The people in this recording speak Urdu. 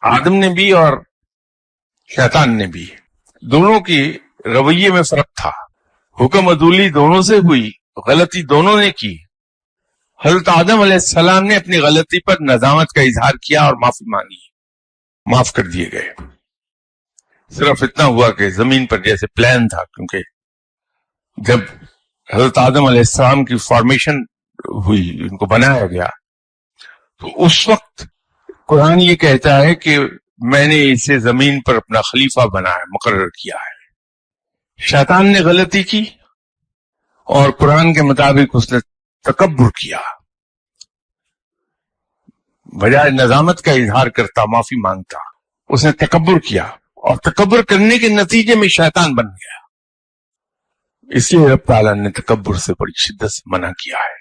آدم نے بھی اور شیطان نے بھی، دونوں کی رویے میں فرق تھا، حکم عدولی دونوں سے ہوئی، غلطی دونوں نے کی۔ حضرت آدم علیہ السلام نے اپنی غلطی پر ندامت کا اظہار کیا اور معافی مانگی، معاف کر دیے گئے۔ صرف اتنا ہوا کہ زمین پر جیسے پلان تھا، کیونکہ جب حضرت آدم علیہ السلام کی فارمیشن ہوئی، ان کو بنایا گیا، تو اس وقت قرآن یہ کہتا ہے کہ میں نے اسے زمین پر اپنا خلیفہ بنایا، مقرر کیا ہے۔ شیطان نے غلطی کی اور قرآن کے مطابق اس نے تکبر کیا، بجائے ندامت کا اظہار کرتا، معافی مانگتا، اس نے تکبر کیا، اور تکبر کرنے کے نتیجے میں شیطان بن گیا۔ اس لیے رب تعالیٰ نے تکبر سے بڑی شدت سے منع کیا ہے۔